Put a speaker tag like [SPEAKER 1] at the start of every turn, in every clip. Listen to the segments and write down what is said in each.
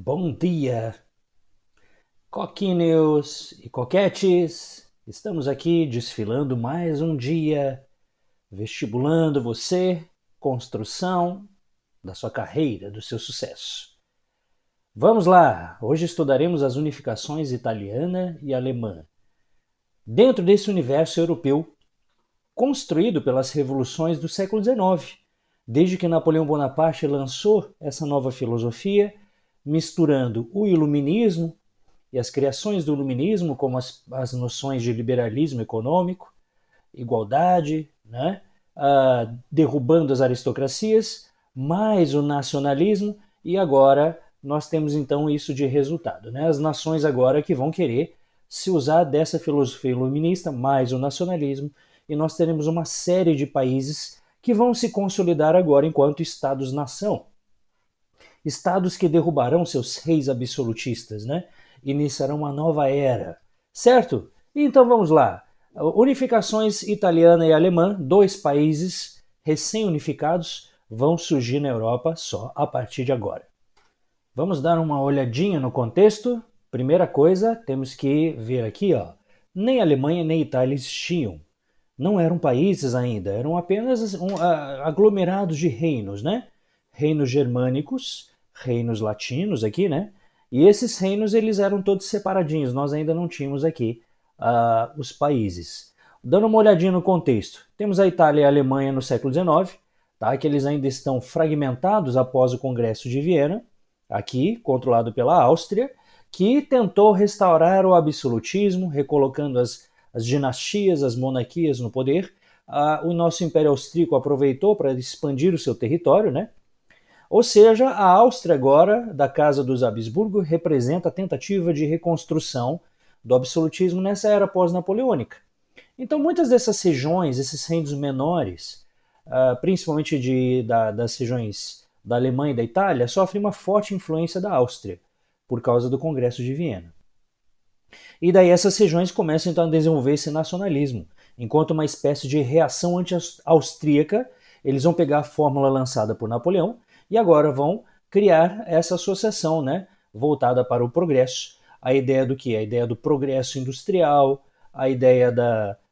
[SPEAKER 1] Bom dia, coquinhos e coquetes. Estamos aqui desfilando mais um dia, vestibulando você, construção da sua carreira, do seu sucesso. Vamos lá! Hoje estudaremos as unificações italiana e alemã. Dentro desse universo europeu, construído pelas revoluções do século XIX, desde que Napoleão Bonaparte lançou essa nova filosofia, misturando o iluminismo e as criações do iluminismo, como as noções de liberalismo econômico, igualdade, né? Derrubando as aristocracias, mais o nacionalismo, e agora nós temos então isso de resultado. Né? As nações agora que vão querer se usar dessa filosofia iluminista, mais o nacionalismo, e nós teremos uma série de países que vão se consolidar agora enquanto Estados-nação. Estados que derrubarão seus reis absolutistas, né? Iniciarão uma nova era, certo? Então vamos lá. Unificações italiana e alemã, dois países recém-unificados, vão surgir na Europa só a partir de agora. Vamos dar uma olhadinha no contexto. Primeira coisa, temos que ver aqui, ó. Nem Alemanha nem Itália existiam. Não eram países ainda, eram apenas aglomerados de reinos, né? Reinos germânicos, reinos latinos aqui, né? E esses reinos eles eram todos separadinhos, nós ainda não tínhamos aqui os países. Dando uma olhadinha no contexto, temos a Itália e a Alemanha no século XIX, tá? Que eles ainda estão fragmentados após o Congresso de Viena, aqui controlado pela Áustria, que tentou restaurar o absolutismo, recolocando as dinastias, as monarquias no poder. O nosso Império Austríaco aproveitou para expandir o seu território, né? Ou seja, a Áustria agora, da Casa dos Habsburgo, representa a tentativa de reconstrução do absolutismo nessa era pós-napoleônica. Então, muitas dessas regiões, esses reinos menores, principalmente das regiões da Alemanha e da Itália, sofrem uma forte influência da Áustria, por causa do Congresso de Viena. E daí essas regiões começam então a desenvolver esse nacionalismo, enquanto uma espécie de reação anti-austríaca, eles vão pegar a fórmula lançada por Napoleão e agora vão criar essa associação, né, voltada para o progresso. A ideia do que? A ideia do progresso industrial, a ideia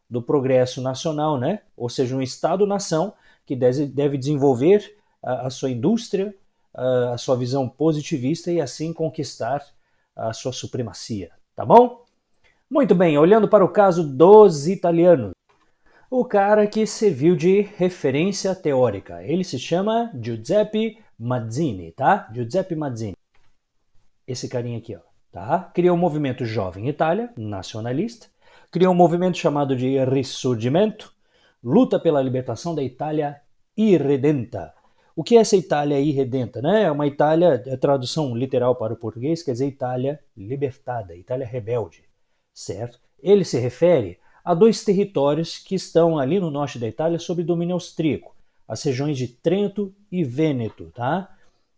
[SPEAKER 1] do progresso nacional, né? Ou seja, um Estado-nação que deve desenvolver a sua indústria, a sua visão positivista e assim conquistar a sua supremacia. Tá bom? Muito bem, olhando para o caso dos italianos. O cara que serviu de referência teórica. Ele se chama Giuseppe Mazzini, tá? Giuseppe Mazzini. Esse carinha aqui, ó, tá? Criou um movimento jovem Itália, nacionalista. Criou um movimento chamado de Risorgimento, luta pela libertação da Itália irredenta. O que é essa Itália irredenta? Né? É uma Itália, a tradução literal para o português quer dizer Itália libertada, Itália rebelde, certo? Ele se refere a dois territórios que estão ali no norte da Itália sob domínio austríaco, as regiões de Trento e Vêneto, tá?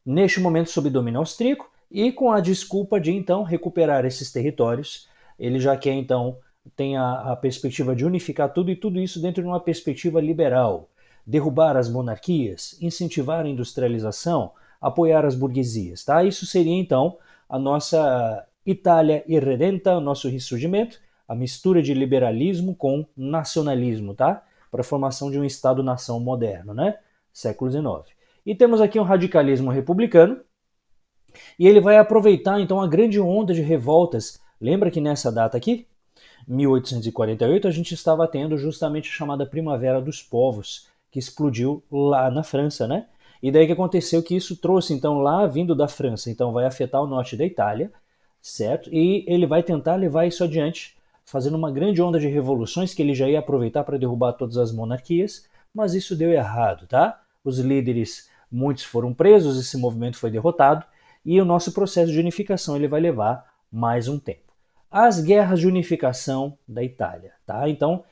[SPEAKER 1] Neste momento sob domínio austríaco e com a desculpa de então recuperar esses territórios, ele já quer então tem a perspectiva de unificar tudo e tudo isso dentro de uma perspectiva liberal, derrubar as monarquias, incentivar a industrialização, apoiar as burguesias, tá? Isso seria então a nossa Itália irredenta, o nosso ressurgimento, a mistura de liberalismo com nacionalismo, tá? Para a formação de um Estado-nação moderno, né? Século XIX. E temos aqui um radicalismo republicano, e ele vai aproveitar então a grande onda de revoltas. Lembra que nessa data aqui, 1848, a gente estava tendo justamente a chamada Primavera dos Povos, que explodiu lá na França, né? E daí que aconteceu que isso trouxe, então, lá vindo da França, então vai afetar o norte da Itália, certo? E ele vai tentar levar isso adiante, fazendo uma grande onda de revoluções que ele já ia aproveitar para derrubar todas as monarquias, mas isso deu errado, tá? Os líderes, muitos foram presos, esse movimento foi derrotado, e o nosso processo de unificação ele vai levar mais um tempo. As guerras de unificação da Itália, tá? Então,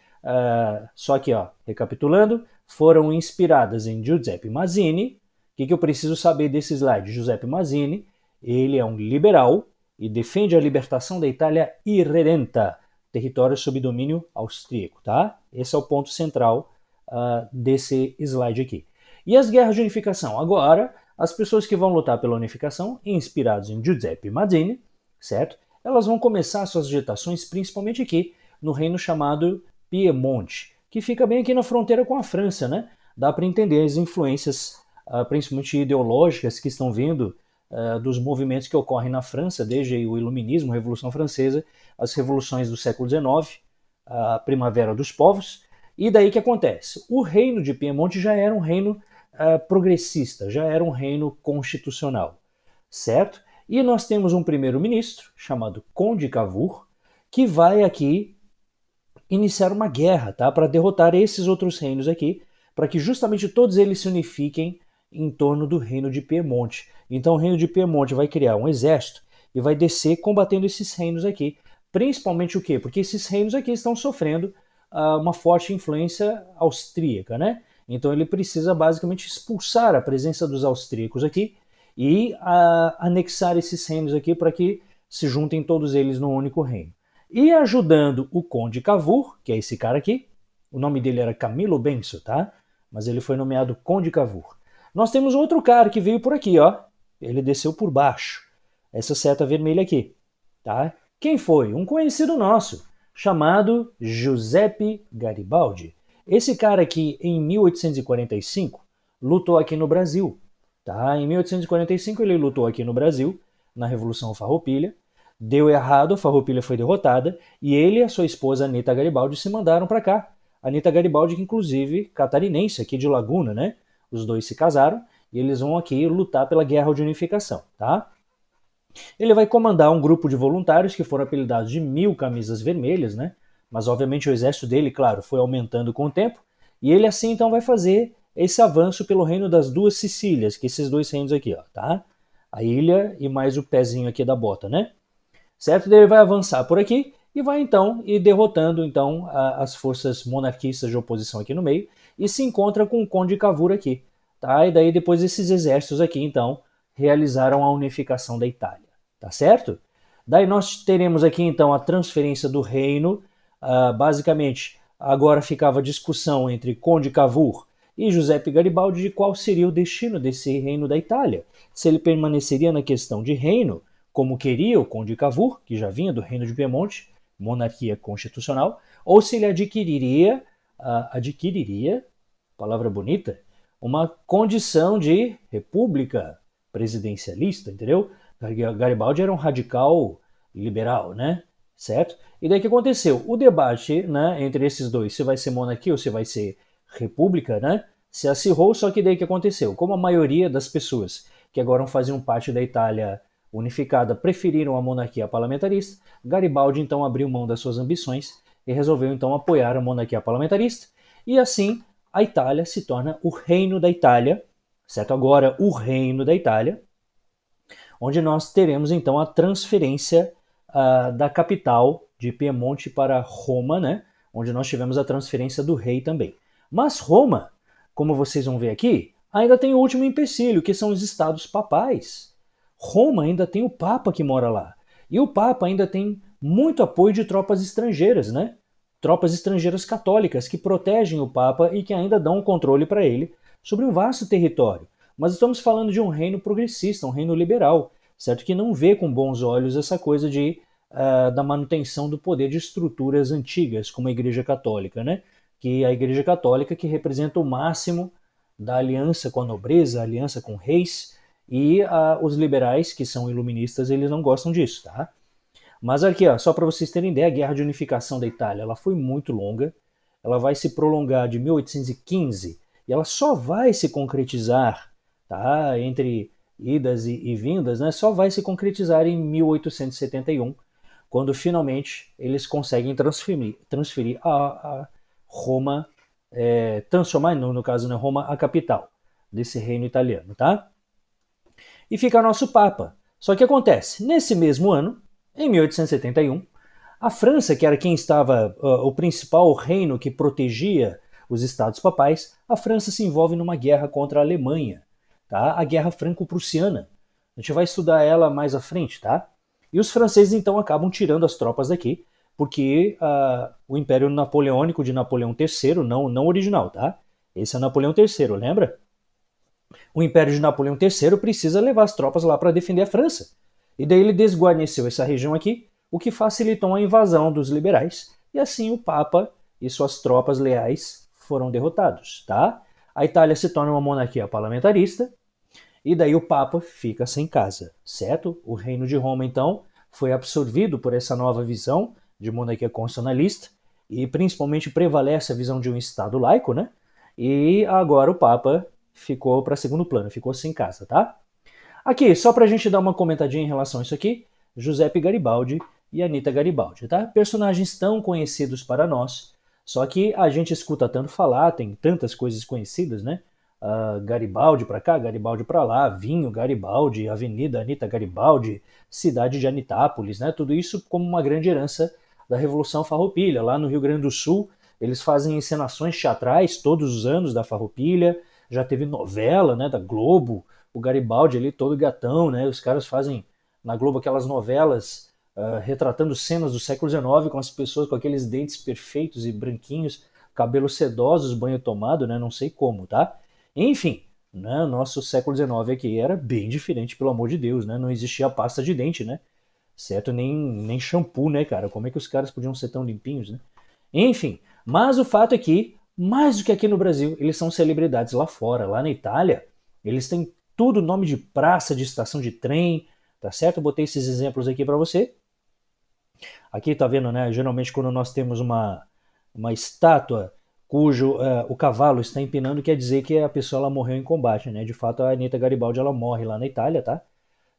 [SPEAKER 1] só que, ó, recapitulando, foram inspiradas em Giuseppe Mazzini. O que eu preciso saber desse slide? Giuseppe Mazzini, ele é um liberal e defende a libertação da Itália irredenta, território sob domínio austríaco, tá? Esse é o ponto central desse slide aqui. E as guerras de unificação? Agora, as pessoas que vão lutar pela unificação, inspirados em Giuseppe Mazzini, certo? Elas vão começar suas agitações principalmente aqui, no reino chamado Piemonte, que fica bem aqui na fronteira com a França, né? Dá para entender as influências, principalmente ideológicas, que estão vindo dos movimentos que ocorrem na França, desde o Iluminismo, a Revolução Francesa, as revoluções do século XIX, a Primavera dos Povos. E daí que acontece? O reino de Piemonte já era um reino progressista, já era um reino constitucional, certo? E nós temos um primeiro-ministro chamado Conde Cavour, que vai aqui iniciar uma guerra, tá? Para derrotar esses outros reinos aqui, para que justamente todos eles se unifiquem em torno do reino de Piemonte. Então o reino de Piemonte vai criar um exército e vai descer combatendo esses reinos aqui. Principalmente o quê? Porque esses reinos aqui estão sofrendo uma forte influência austríaca, né? Então ele precisa basicamente expulsar a presença dos austríacos aqui e anexar esses reinos aqui para que se juntem todos eles num único reino. E ajudando o Conde Cavour, que é esse cara aqui, o nome dele era Camilo Benso, tá? Mas ele foi nomeado Conde Cavour. Nós temos outro cara que veio por aqui, ó. Ele desceu por baixo. Essa seta vermelha aqui, tá? Quem foi? Um conhecido nosso, chamado Giuseppe Garibaldi. Esse cara aqui, em 1845, lutou aqui no Brasil. Tá? Em 1845 ele lutou aqui no Brasil, na Revolução Farroupilha. Deu errado, a Farroupilha foi derrotada, e ele e a sua esposa Anita Garibaldi se mandaram para cá. Anita Garibaldi, que inclusive catarinense, aqui de Laguna, né? Os dois se casaram e eles vão aqui lutar pela Guerra de Unificação, tá? Ele vai comandar um grupo de voluntários que foram apelidados de 1000 camisas vermelhas, né? Mas obviamente o exército dele, claro, foi aumentando com o tempo, e ele assim então vai fazer esse avanço pelo reino das duas Sicílias, que esses dois reinos aqui, ó, tá? A ilha e mais o pezinho aqui da bota, né? Certo? Ele vai avançar por aqui e vai então ir derrotando então as forças monarquistas de oposição aqui no meio e se encontra com o Conde Cavour aqui, tá? E daí depois esses exércitos aqui então realizaram a unificação da Itália, tá certo? Daí nós teremos aqui então a transferência do reino, basicamente agora ficava a discussão entre Conde Cavour e Giuseppe Garibaldi de qual seria o destino desse reino da Itália, se ele permaneceria na questão de reino, como queria o Conde Cavour, que já vinha do reino de Piemonte, monarquia constitucional, ou se ele adquiriria, palavra bonita, uma condição de república presidencialista, entendeu? Garibaldi era um radical liberal, né? Certo? E daí o que aconteceu? O debate, né, entre esses dois, se vai ser monarquia ou se vai ser república, né, se acirrou, só que daí o que aconteceu? Como a maioria das pessoas que agora faziam parte da Itália unificada preferiram a monarquia parlamentarista, Garibaldi então abriu mão das suas ambições e resolveu então apoiar a monarquia parlamentarista, e assim a Itália se torna o Reino da Itália, certo? Agora o Reino da Itália, onde nós teremos então a transferência da capital de Piemonte para Roma, né? Onde nós tivemos a transferência do rei também. Mas Roma, como vocês vão ver aqui, ainda tem o último empecilho, que são os estados papais. Roma ainda tem o Papa que mora lá. E o Papa ainda tem muito apoio de tropas estrangeiras, né? Tropas estrangeiras católicas que protegem o Papa e que ainda dão um controle para ele sobre um vasto território. Mas estamos falando de um reino progressista, um reino liberal, certo? Que não vê com bons olhos essa coisa da manutenção do poder de estruturas antigas, como a Igreja Católica, né? Que a Igreja Católica que representa o máximo da aliança com a nobreza, a aliança com reis, e os liberais, que são iluministas, eles não gostam disso, tá? Mas aqui, ó, só para vocês terem ideia, a Guerra de Unificação da Itália, ela foi muito longa, ela vai se prolongar de 1815 e ela só vai se concretizar, tá? Entre idas e vindas, né? Só vai se concretizar em 1871, quando finalmente eles conseguem transferir a Roma, transformar, no caso, né, Roma, a capital desse reino italiano, tá? E fica nosso Papa. Só que acontece, nesse mesmo ano, em 1871, a França, que era quem estava, o principal reino que protegia os estados papais, a França se envolve numa guerra contra a Alemanha, tá? A Guerra Franco-Prussiana. A gente vai estudar ela mais à frente, tá? E os franceses então acabam tirando as tropas daqui, porque o Império Napoleônico de Napoleão III, não original, tá? Esse é Napoleão III, lembra? O Império de Napoleão III precisa levar as tropas lá para defender a França. E daí ele desguarneceu essa região aqui, o que facilitou a invasão dos liberais, e assim o Papa e suas tropas leais foram derrotados, tá? A Itália se torna uma monarquia parlamentarista, e daí o Papa fica sem casa, certo? O Reino de Roma, então, foi absorvido por essa nova visão de monarquia constitucionalista, e principalmente prevalece a visão de um Estado laico, né? E agora o Papa ficou para segundo plano, ficou sem casa, tá? Aqui, só pra gente dar uma comentadinha em relação a isso aqui, Giuseppe Garibaldi e Anita Garibaldi, tá? Personagens tão conhecidos para nós, só que a gente escuta tanto falar, tem tantas coisas conhecidas, né? Garibaldi pra cá, Garibaldi pra lá, Vinho Garibaldi, Avenida Anita Garibaldi, Cidade de Anitápolis, né? Tudo isso como uma grande herança da Revolução Farroupilha. Lá no Rio Grande do Sul, eles fazem encenações teatrais todos os anos da Farroupilha, já teve novela, né, da Globo, o Garibaldi ali todo gatão, né? Os caras fazem na Globo aquelas novelas retratando cenas do século XIX com as pessoas com aqueles dentes perfeitos e branquinhos, cabelos sedosos, banho tomado, né? Não sei como, tá? Enfim, né? Nosso século XIX aqui era bem diferente, pelo amor de Deus, né? Não existia pasta de dente, né? Certo? Nem shampoo, né, cara? Como é que os caras podiam ser tão limpinhos, né? Enfim, mas o fato é que, mais do que aqui no Brasil, eles são celebridades lá fora. Lá na Itália, eles têm tudo nome de praça, de estação de trem, tá certo? Eu botei esses exemplos aqui para você. Aqui tá vendo, né? Geralmente quando nós temos uma estátua cujo o cavalo está empinando, quer dizer que a pessoa ela morreu em combate, né? De fato, a Anita Garibaldi ela morre lá na Itália, tá?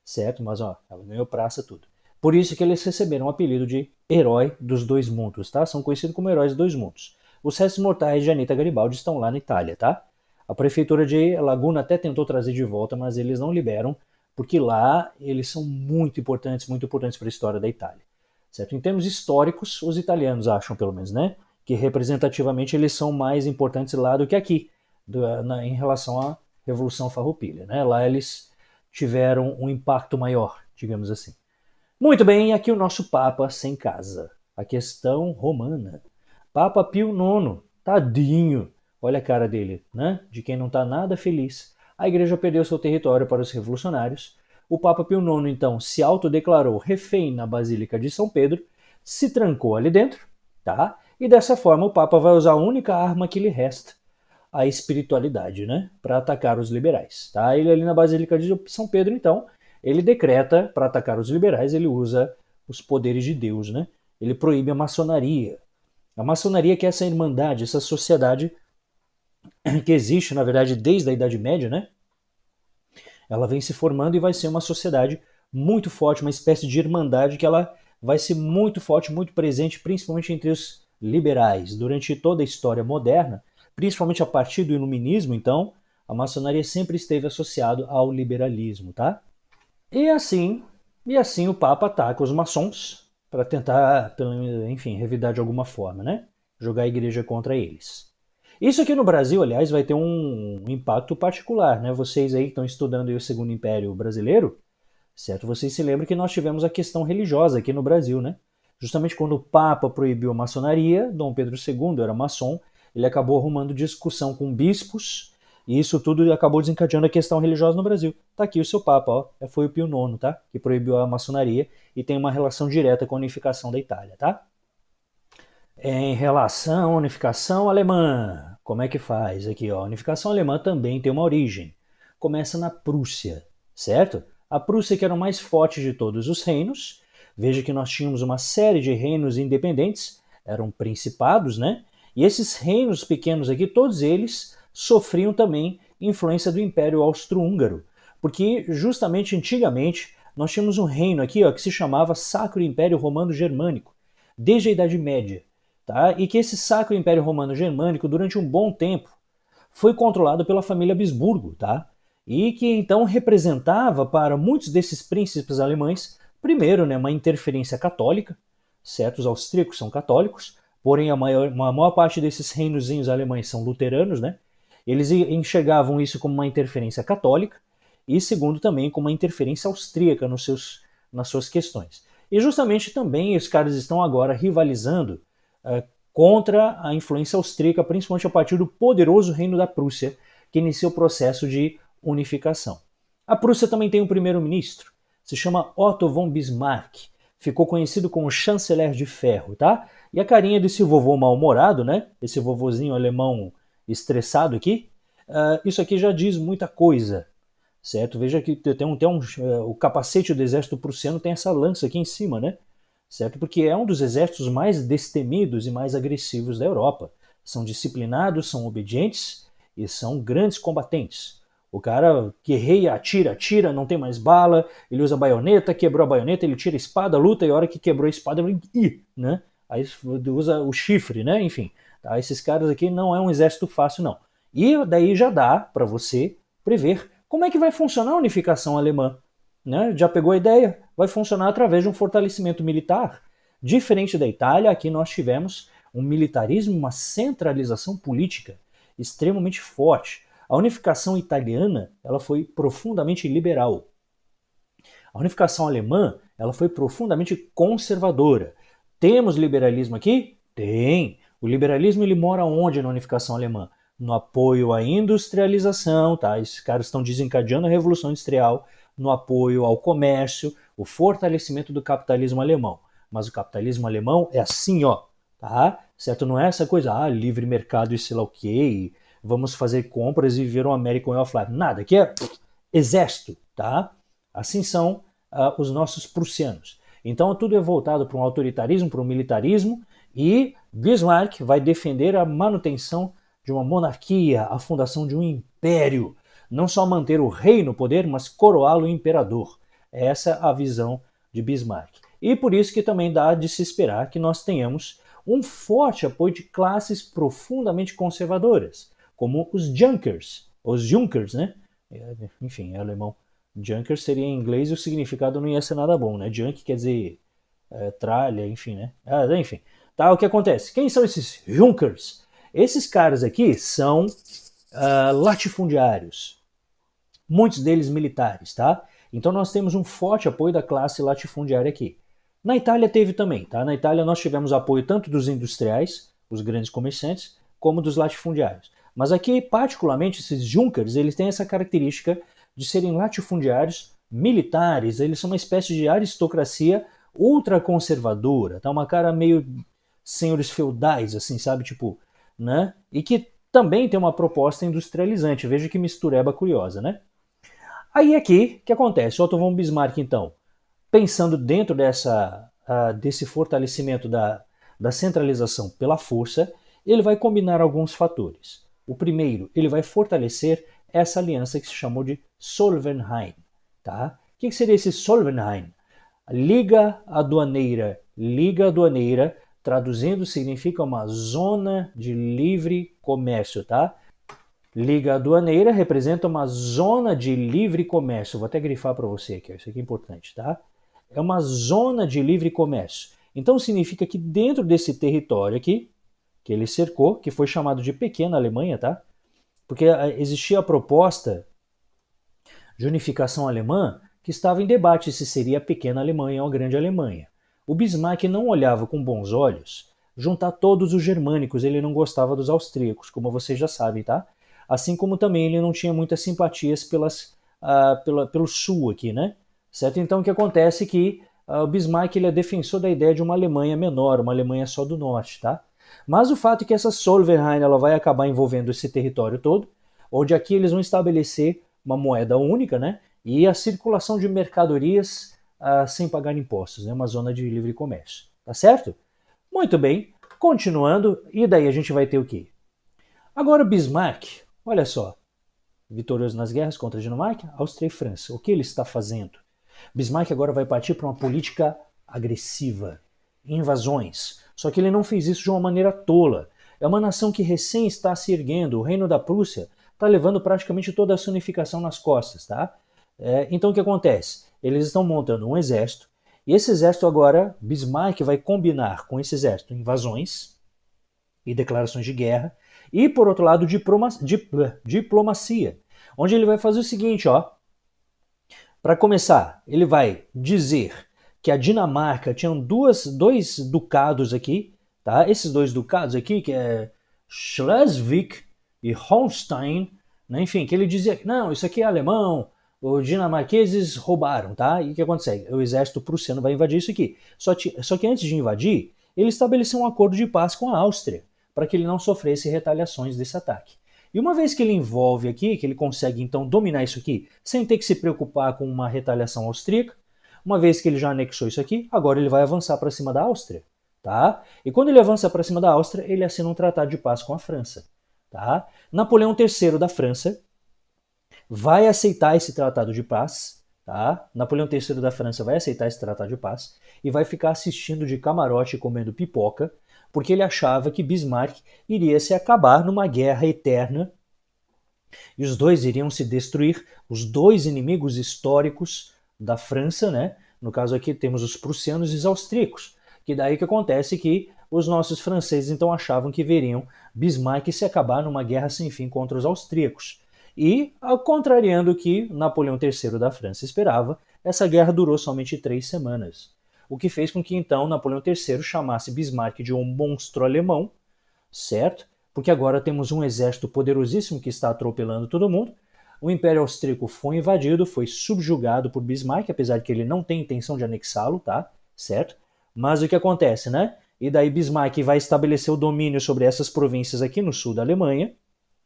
[SPEAKER 1] Certo? Mas ó, ela ganhou praça tudo. Por isso que eles receberam o apelido de Herói dos Dois Mundos, tá? São conhecidos como Heróis dos Dois Mundos. Os restos mortais de Anita Garibaldi estão lá na Itália, tá? A prefeitura de Laguna até tentou trazer de volta, mas eles não liberam, porque lá eles são muito importantes para a história da Itália. Certo? Em termos históricos, os italianos acham, pelo menos, né, que representativamente eles são mais importantes lá do que aqui, em relação à Revolução Farroupilha. Né? Lá eles tiveram um impacto maior, digamos assim. Muito bem, aqui o nosso Papa sem casa. A questão romana. Papa Pio IX, tadinho. Olha a cara dele, né? De quem não está nada feliz. A igreja perdeu seu território para os revolucionários. O Papa Pio IX, então, se autodeclarou refém na Basílica de São Pedro, se trancou ali dentro, tá? E dessa forma o Papa vai usar a única arma que lhe resta, a espiritualidade, né? Para atacar os liberais, tá? Ele ali na Basílica de São Pedro, então, ele decreta para atacar os liberais, ele usa os poderes de Deus, né? Ele proíbe a maçonaria. A maçonaria que é essa irmandade, essa sociedade que existe, na verdade, desde a Idade Média, né? Ela vem se formando e vai ser uma sociedade muito forte, uma espécie de irmandade que ela vai ser muito forte, muito presente, principalmente entre os liberais. Durante toda a história moderna, principalmente a partir do iluminismo, então, a maçonaria sempre esteve associada ao liberalismo, tá? E assim, e assim o Papa ataca os maçons para tentar, enfim, revidar de alguma forma, né? Jogar a igreja contra eles. Isso aqui no Brasil, aliás, vai ter um impacto particular, né? Vocês aí que estão estudando aí o Segundo Império Brasileiro, certo? Vocês se lembram que nós tivemos a questão religiosa aqui no Brasil, né? Justamente quando o Papa proibiu a maçonaria, Dom Pedro II era maçom, ele acabou arrumando discussão com bispos, e isso tudo acabou desencadeando a questão religiosa no Brasil. Tá aqui o seu Papa, ó, foi o Pio IX, tá? Que proibiu a maçonaria e tem uma relação direta com a unificação da Itália, tá? Em relação à unificação alemã, como é que faz aqui? Ó? A unificação alemã também tem uma origem. Começa na Prússia, certo? A Prússia que era o mais forte de todos os reinos. Veja que nós tínhamos uma série de reinos independentes, eram principados, né? E esses reinos pequenos aqui, todos eles sofriam também influência do Império Austro-Húngaro, porque justamente antigamente nós tínhamos um reino aqui ó, que se chamava Sacro Império Romano Germânico, desde a Idade Média. Tá? E que esse Sacro Império Romano Germânico, durante um bom tempo, foi controlado pela família Habsburgo, tá? E que então representava para muitos desses príncipes alemães, primeiro, né, uma interferência católica, certo? Os austríacos são católicos, porém a maior parte desses reinozinhos alemães são luteranos, né? Eles enxergavam isso como uma interferência católica e, segundo, também como uma interferência austríaca nas suas questões. E justamente também os caras estão agora rivalizando contra a influência austríaca, principalmente a partir do poderoso Reino da Prússia, que inicia o processo de unificação. A Prússia também tem um primeiro-ministro, se chama Otto von Bismarck, ficou conhecido como chanceler de ferro, tá? E a carinha desse vovô mal-humorado, né? Esse vovozinho alemão estressado aqui, isso aqui já diz muita coisa, certo? Veja que o capacete do exército prussiano tem essa lança aqui em cima, né? Certo? Porque é um dos exércitos mais destemidos e mais agressivos da Europa. São disciplinados, são obedientes e são grandes combatentes. O cara guerreia, atira, não tem mais bala, ele usa baioneta, quebrou a baioneta, ele tira a espada, luta, e a hora que quebrou a espada, ele né? Aí usa o chifre, né? Enfim, tá? Esses caras aqui não é um exército fácil, não. E daí já dá para você prever como é que vai funcionar a unificação alemã. Né? Já pegou a ideia? Vai funcionar através de um fortalecimento militar. Diferente da Itália, aqui nós tivemos um militarismo, uma centralização política extremamente forte. A unificação italiana ela foi profundamente liberal. A unificação alemã ela foi profundamente conservadora. Temos liberalismo aqui? Tem. O liberalismo ele mora onde na unificação alemã? No apoio à industrialização, tá? Esses caras estão desencadeando a Revolução Industrial, no apoio ao comércio, o fortalecimento do capitalismo alemão. Mas o capitalismo alemão é assim, ó, tá? Certo? Não é essa coisa, livre mercado e sei lá o quê, vamos fazer compras e viver um American Way of Life. Nada, aqui é exército, tá? Assim são os nossos prussianos. Então tudo é voltado para um autoritarismo, para um militarismo, e Bismarck vai defender a manutenção de uma monarquia, a fundação de um império. Não só manter o rei no poder, mas coroá-lo imperador. Essa é a visão de Bismarck. E por isso que também dá de se esperar que nós tenhamos um forte apoio de classes profundamente conservadoras, como os Junkers, né? Enfim, é alemão. Junker seria em inglês e o significado não ia ser nada bom, né? Junk quer dizer tralha, enfim, né? Enfim, tá, o que acontece? Quem são esses Junkers? Esses caras aqui são latifundiários, muitos deles militares, tá? Então nós temos um forte apoio da classe latifundiária aqui. Na Itália teve também, tá? Na Itália nós tivemos apoio tanto dos industriais, os grandes comerciantes, como dos latifundiários. Mas aqui, particularmente, esses Junkers, eles têm essa característica de serem latifundiários militares, eles são uma espécie de aristocracia ultraconservadora, tá? Uma cara meio senhores feudais, assim, sabe? Tipo, né? E que também tem uma proposta industrializante. Veja que mistureba curiosa, né? Aí aqui, o que acontece? Otto von Bismarck, então, pensando dentro desse fortalecimento da centralização pela força, ele vai combinar alguns fatores. O primeiro, ele vai fortalecer essa aliança que se chamou de Solvenheim. Tá? O que seria esse Solvenheim? Liga aduaneira. Liga aduaneira, traduzindo, significa uma zona de livre comércio, tá? Liga aduaneira representa uma zona de livre comércio. Vou até grifar para você aqui, isso aqui é importante, tá? É uma zona de livre comércio. Então significa que dentro desse território aqui, que ele cercou, que foi chamado de Pequena Alemanha, tá? Porque existia a proposta de unificação alemã que estava em debate se seria a Pequena Alemanha ou a Grande Alemanha. O Bismarck não olhava com bons olhos juntar todos os germânicos, ele não gostava dos austríacos, como vocês já sabem, tá? Assim como também ele não tinha muitas simpatias pelo sul aqui, né? Certo? Então o que acontece é que o Bismarck ele é defensor da ideia de uma Alemanha menor, uma Alemanha só do norte, tá? Mas o fato é que essa Solvenheim ela vai acabar envolvendo esse território todo, onde aqui eles vão estabelecer uma moeda única, né? E a circulação de mercadorias sem pagar impostos, né? Uma zona de livre comércio, tá certo? Muito bem, continuando, e daí a gente vai ter o quê? Agora Bismarck, olha só, vitorioso nas guerras contra a Dinamarca, Áustria e França. O que ele está fazendo? Bismarck agora vai partir para uma política agressiva, invasões. Só que ele não fez isso de uma maneira tola. É uma nação que recém está se erguendo. O reino da Prússia está levando praticamente toda a sua unificação nas costas, tá? Então o que acontece? Eles estão montando um exército, e esse exército agora, Bismarck vai combinar com esse exército invasões e declarações de guerra, e por outro lado diplomacia, onde ele vai fazer o seguinte, ó. Para começar, ele vai dizer que a Dinamarca tinha dois ducados aqui, tá? Esses dois ducados aqui, que é Schleswig e Holstein, né? Enfim, que ele dizia que não, isso aqui é alemão, os dinamarqueses roubaram, tá? E o que acontece? O exército prussiano vai invadir isso aqui. Só que antes de invadir, ele estabeleceu um acordo de paz com a Áustria, para que ele não sofresse retaliações desse ataque. E uma vez que ele envolve aqui, que ele consegue então dominar isso aqui, sem ter que se preocupar com uma retaliação austríaca, uma vez que ele já anexou isso aqui, agora ele vai avançar para cima da Áustria, tá? E quando ele avança para cima da Áustria, ele assina um tratado de paz com a França, tá? Napoleão III da França vai aceitar esse tratado de paz, tá? Napoleão III da França vai aceitar esse tratado de paz e vai ficar assistindo de camarote comendo pipoca, porque ele achava que Bismarck iria se acabar numa guerra eterna e os dois iriam se destruir, os dois inimigos históricos da França, né? No caso aqui temos os prussianos e os austríacos, que daí que acontece que os nossos franceses então achavam que veriam Bismarck se acabar numa guerra sem fim contra os austríacos. E, contrariando o que Napoleão III da França esperava, essa guerra durou somente 3 semanas. O que fez com que então Napoleão III chamasse Bismarck de um monstro alemão, certo? Porque agora temos um exército poderosíssimo que está atropelando todo mundo. O Império Austríaco foi invadido, foi subjugado por Bismarck, apesar de que ele não tem intenção de anexá-lo, tá? Certo? Mas o que acontece, né? E daí Bismarck vai estabelecer o domínio sobre essas províncias aqui no sul da Alemanha,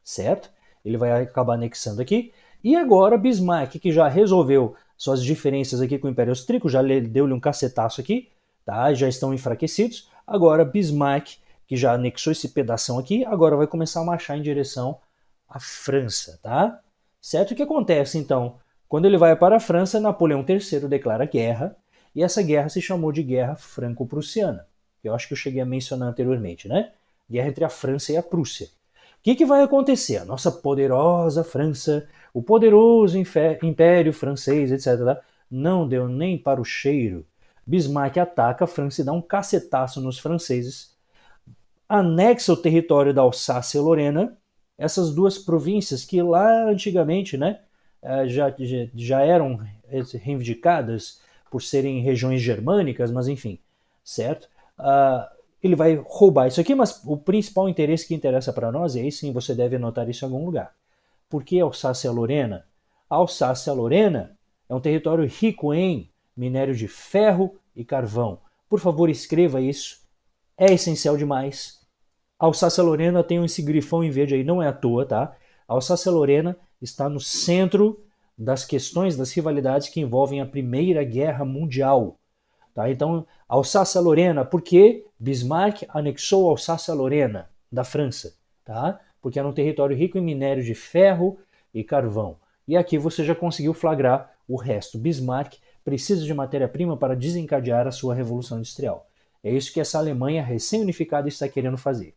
[SPEAKER 1] certo? Ele vai acabar anexando aqui. E agora Bismarck, que já resolveu suas diferenças aqui com o Império Austríaco, já deu-lhe um cacetaço aqui, tá? Já estão enfraquecidos. Agora Bismarck, que já anexou esse pedação aqui, agora vai começar a marchar em direção à França, tá? Certo? O que acontece então? Quando ele vai para a França, Napoleão III declara guerra, e essa guerra se chamou de Guerra Franco-Prussiana, que eu acho que eu cheguei a mencionar anteriormente, né? Guerra entre a França e a Prússia. O que vai acontecer? A nossa poderosa França, o poderoso Império Francês, etc., não deu nem para o cheiro. Bismarck ataca a França e dá um cacetaço nos franceses, anexa o território da Alsácia e Lorena, essas duas províncias que lá antigamente, né, já eram reivindicadas por serem regiões germânicas, mas enfim, certo? Ele vai roubar isso aqui, mas o principal interesse que interessa para nós, e aí sim você deve anotar isso em algum lugar. Por que Alsácia-Lorena? A Alsácia-Lorena é um território rico em minério de ferro e carvão. Por favor, escreva isso. É essencial demais. A Alsácia-Lorena tem esse grifão em verde aí, não é à toa, tá? A Alsácia-Lorena está no centro das questões, das rivalidades que envolvem a Primeira Guerra Mundial. Tá? Então, Alsácia-Lorena, por que Bismarck anexou a Alsácia-Lorena da França? Tá? Porque era um território rico em minério de ferro e carvão. E aqui você já conseguiu flagrar o resto. Bismarck precisa de matéria-prima para desencadear a sua Revolução Industrial. É isso que essa Alemanha recém-unificada está querendo fazer.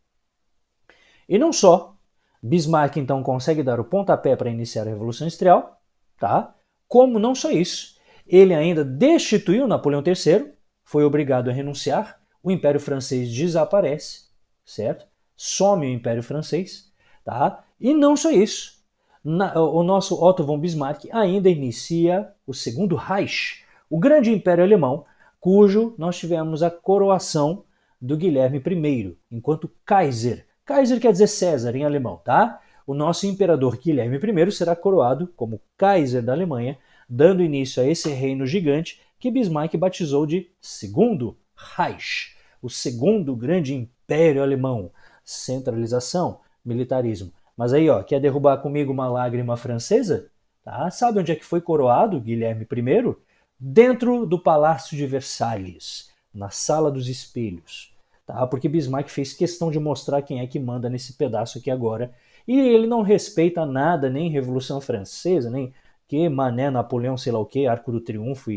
[SPEAKER 1] E não só, Bismarck então consegue dar o pontapé para iniciar a Revolução Industrial, tá? Como não só isso, ele ainda destituiu Napoleão III, foi obrigado a renunciar, o Império Francês desaparece, certo? Some o Império Francês, tá? E não só isso, o nosso Otto von Bismarck ainda inicia o Segundo Reich, o grande Império Alemão, cujo nós tivemos a coroação do Guilherme I, enquanto Kaiser. Kaiser quer dizer César em alemão, tá? O nosso imperador Guilherme I será coroado como Kaiser da Alemanha, dando início a esse reino gigante que Bismarck batizou de Segundo Reich, o segundo grande império alemão. Centralização, militarismo. Mas aí, ó, quer derrubar comigo uma lágrima francesa? Tá? Sabe onde é que foi coroado Guilherme I? Dentro do Palácio de Versalhes, na Sala dos Espelhos. Tá? Porque Bismarck fez questão de mostrar quem é que manda nesse pedaço aqui agora. E ele não respeita nada, nem Revolução Francesa, nem que Mané, Napoleão, sei lá o que, Arco do Triunfo,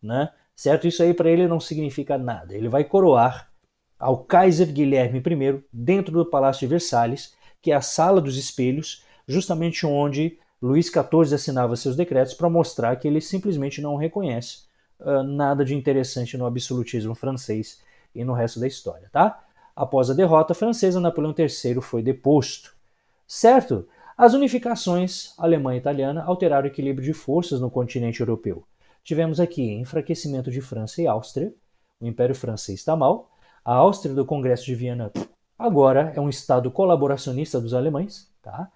[SPEAKER 1] né? Certo? Isso aí para ele não significa nada. Ele vai coroar ao Kaiser Guilherme I dentro do Palácio de Versalhes, que é a Sala dos Espelhos, justamente onde Luís XIV assinava seus decretos para mostrar que ele simplesmente não reconhece nada de interessante no absolutismo francês e no resto da história, tá? Após a derrota francesa, Napoleão III foi deposto. Certo? As unificações alemã e italiana alteraram o equilíbrio de forças no continente europeu. Tivemos aqui enfraquecimento de França e Áustria, o Império Francês está mal, a Áustria do Congresso de Viena agora é um estado colaboracionista dos alemães, tá?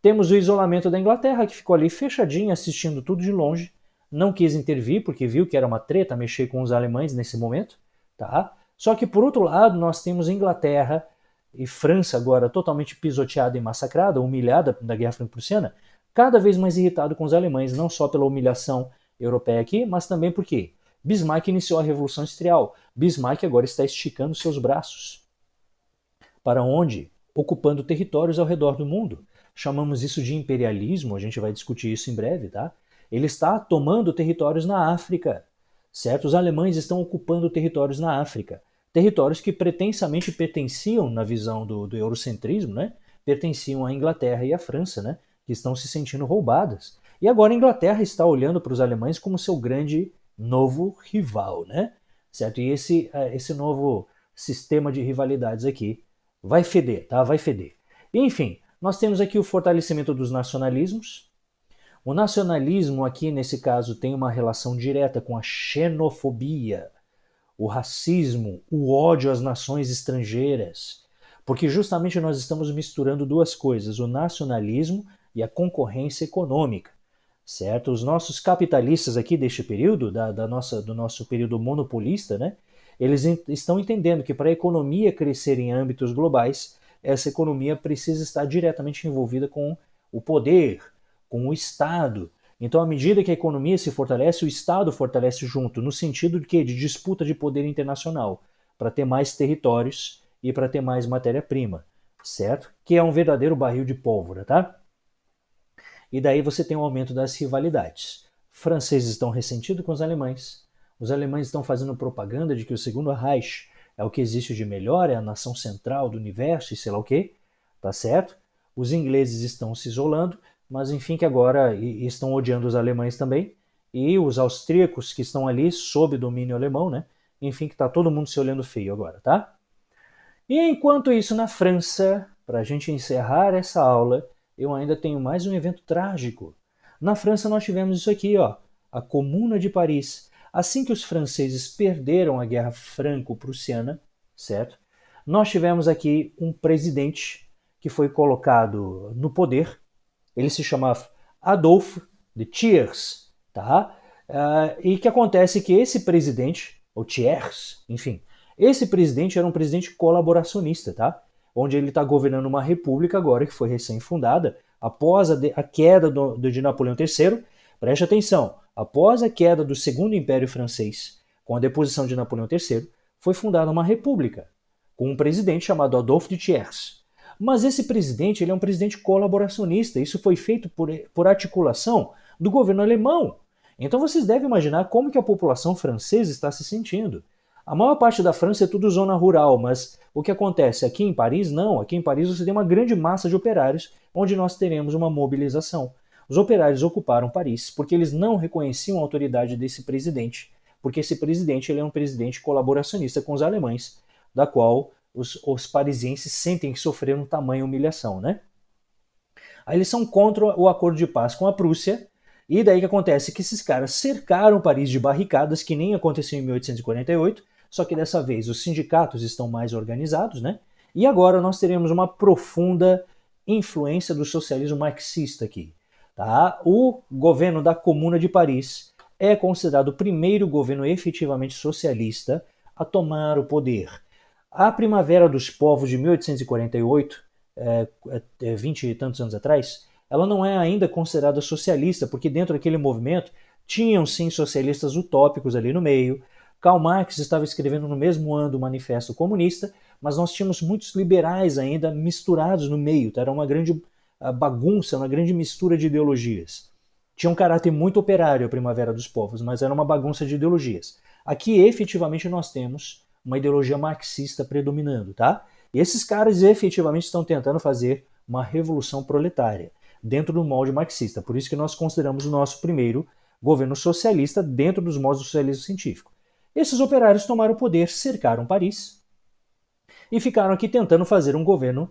[SPEAKER 1] Temos o isolamento da Inglaterra, que ficou ali fechadinha, assistindo tudo de longe, não quis intervir, porque viu que era uma treta mexer com os alemães nesse momento. Tá? Só que, por outro lado, nós temos Inglaterra e França agora totalmente pisoteada e massacrada, humilhada da Guerra Franco-Prussiana, cada vez mais irritado com os alemães, não só pela humilhação europeia aqui, mas também porque Bismarck iniciou a Revolução Industrial. Bismarck agora está esticando seus braços. Para onde? Ocupando territórios ao redor do mundo. Chamamos isso de imperialismo, a gente vai discutir isso em breve, tá? Ele está tomando territórios na África, certo? Os alemães estão ocupando territórios na África. Territórios que pretensamente pertenciam, na visão do eurocentrismo, né? Pertenciam à Inglaterra e à França, né? Que estão se sentindo roubadas. E agora a Inglaterra está olhando para os alemães como seu grande novo rival, né? Certo? E esse novo sistema de rivalidades aqui vai feder, tá? Vai feder. Enfim, nós temos aqui o fortalecimento dos nacionalismos. O nacionalismo aqui, nesse caso, tem uma relação direta com a xenofobia, o racismo, o ódio às nações estrangeiras, porque justamente nós estamos misturando duas coisas, o nacionalismo e a concorrência econômica, certo? Os nossos capitalistas aqui deste período, do nosso período monopolista, né? Eles estão entendendo que para a economia crescer em âmbitos globais, essa economia precisa estar diretamente envolvida com o poder, com o Estado. Então, à medida que a economia se fortalece, o Estado fortalece junto, no sentido de quê? De disputa de poder internacional, para ter mais territórios e para ter mais matéria-prima, certo? Que é um verdadeiro barril de pólvora, tá? E daí você tem um aumento das rivalidades. Franceses estão ressentidos com os alemães estão fazendo propaganda de que o segundo Reich é o que existe de melhor, é a nação central do universo e sei lá o quê, tá certo? Os ingleses estão se isolando, mas enfim que agora estão odiando os alemães também, e os austríacos que estão ali sob domínio alemão, né? Enfim que tá todo mundo se olhando feio agora, tá? E enquanto isso na França, para a gente encerrar essa aula, eu ainda tenho mais um evento trágico. Na França nós tivemos isso aqui, ó, a Comuna de Paris. Assim que os franceses perderam a Guerra Franco-Prussiana, certo? Nós tivemos aqui um presidente que foi colocado no poder. Ele se chamava Adolphe de Thiers, tá? E que acontece que esse presidente, ou Thiers, enfim, esse presidente era um presidente colaboracionista, tá? Onde ele está governando uma república agora que foi recém-fundada após a queda de Napoleão III. Preste atenção, após a queda do Segundo Império Francês, com a deposição de Napoleão III, foi fundada uma república com um presidente chamado Adolphe de Thiers. Mas esse presidente ele é um presidente colaboracionista. Isso foi feito por articulação do governo alemão. Então vocês devem imaginar como que a população francesa está se sentindo. A maior parte da França é tudo zona rural, mas o que acontece aqui em Paris, não. Aqui em Paris você tem uma grande massa de operários, onde nós teremos uma mobilização. Os operários ocuparam Paris porque eles não reconheciam a autoridade desse presidente, porque esse presidente ele é um presidente colaboracionista com os alemães, da qual os parisienses sentem que sofreram tamanha humilhação, né? Aí eles são contra o acordo de paz com a Prússia, e daí que acontece que esses caras cercaram Paris de barricadas, que nem aconteceu em 1848, só que dessa vez os sindicatos estão mais organizados, né? E agora nós teremos uma profunda influência do socialismo marxista aqui. Tá? O governo da Comuna de Paris é considerado o primeiro governo efetivamente socialista a tomar o poder. A Primavera dos Povos de 1848, 20 e tantos anos atrás, ela não é ainda considerada socialista, porque dentro daquele movimento tinham sim socialistas utópicos ali no meio. Karl Marx estava escrevendo no mesmo ano o Manifesto Comunista, mas nós tínhamos muitos liberais ainda misturados no meio, tá? Era uma grande bagunça, uma grande mistura de ideologias. Tinha um caráter muito operário a Primavera dos Povos, mas era uma bagunça de ideologias. Aqui efetivamente nós temos uma ideologia marxista predominando, tá? E esses caras efetivamente estão tentando fazer uma revolução proletária dentro do molde marxista. Por isso que nós consideramos o nosso primeiro governo socialista dentro dos moldes do socialismo científico. Esses operários tomaram o poder, cercaram Paris e ficaram aqui tentando fazer um governo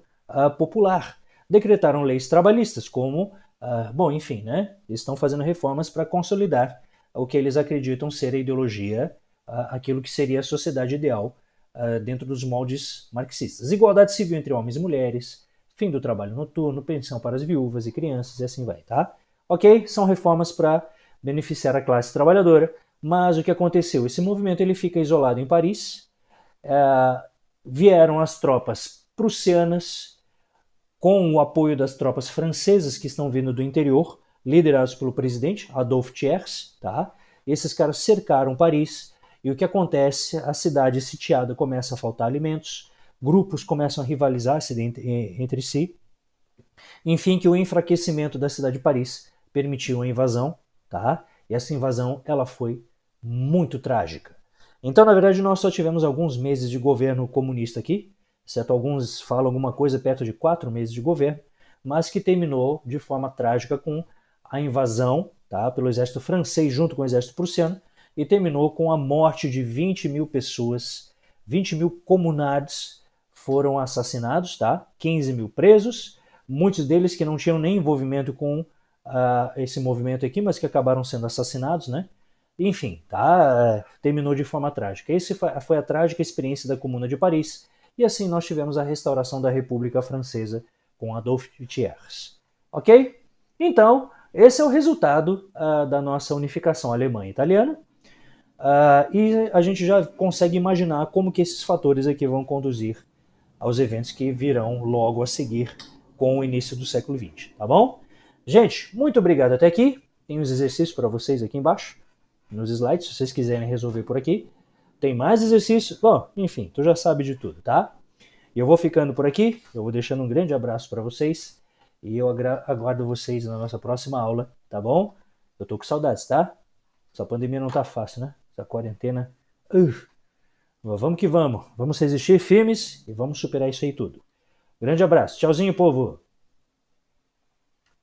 [SPEAKER 1] popular. Decretaram leis trabalhistas, como, bom, enfim, né? Estão fazendo reformas para consolidar o que eles acreditam ser a ideologia, aquilo que seria a sociedade ideal dentro dos moldes marxistas. Igualdade civil entre homens e mulheres, fim do trabalho noturno, pensão para as viúvas e crianças e assim vai, tá? Ok? São reformas para beneficiar a classe trabalhadora, mas o que aconteceu? Esse movimento ele fica isolado em Paris, vieram as tropas prussianas com o apoio das tropas francesas que estão vindo do interior, liderados pelo presidente Adolphe Thiers, tá? Esses caras cercaram Paris e o que acontece? A cidade sitiada começa a faltar alimentos, grupos começam a rivalizar-se entre si, enfim, que o enfraquecimento da cidade de Paris permitiu a invasão, tá? E essa invasão ela foi muito trágica. Então, na verdade, nós só tivemos alguns meses de governo comunista aqui, certo? Alguns falam alguma coisa perto de 4 meses de governo, mas que terminou de forma trágica com a invasão, tá, pelo exército francês junto com o exército prussiano, e terminou com a morte de 20 mil pessoas, 20 mil comunards foram assassinados, tá? 15 mil presos, muitos deles que não tinham nem envolvimento com esse movimento aqui, mas que acabaram sendo assassinados, né? Enfim, tá? Terminou de forma trágica. Essa foi a trágica experiência da Comuna de Paris, e assim nós tivemos a restauração da República Francesa com Adolphe Thiers. Ok? Então, esse é o resultado da nossa unificação alemã e italiana. E a gente já consegue imaginar como que esses fatores aqui vão conduzir aos eventos que virão logo a seguir com o início do século XX, tá bom? Gente, muito obrigado até aqui. Tem uns exercícios para vocês aqui embaixo, nos slides, se vocês quiserem resolver por aqui. Tem mais exercícios? Bom, enfim, tu já sabe de tudo, tá? E eu vou ficando por aqui, eu vou deixando um grande abraço para vocês e eu aguardo vocês na nossa próxima aula, tá bom? Eu tô com saudades, tá? Essa pandemia não tá fácil, né? Essa quarentena. Vamos que vamos. Vamos resistir firmes e vamos superar isso aí tudo. Grande abraço. Tchauzinho, povo.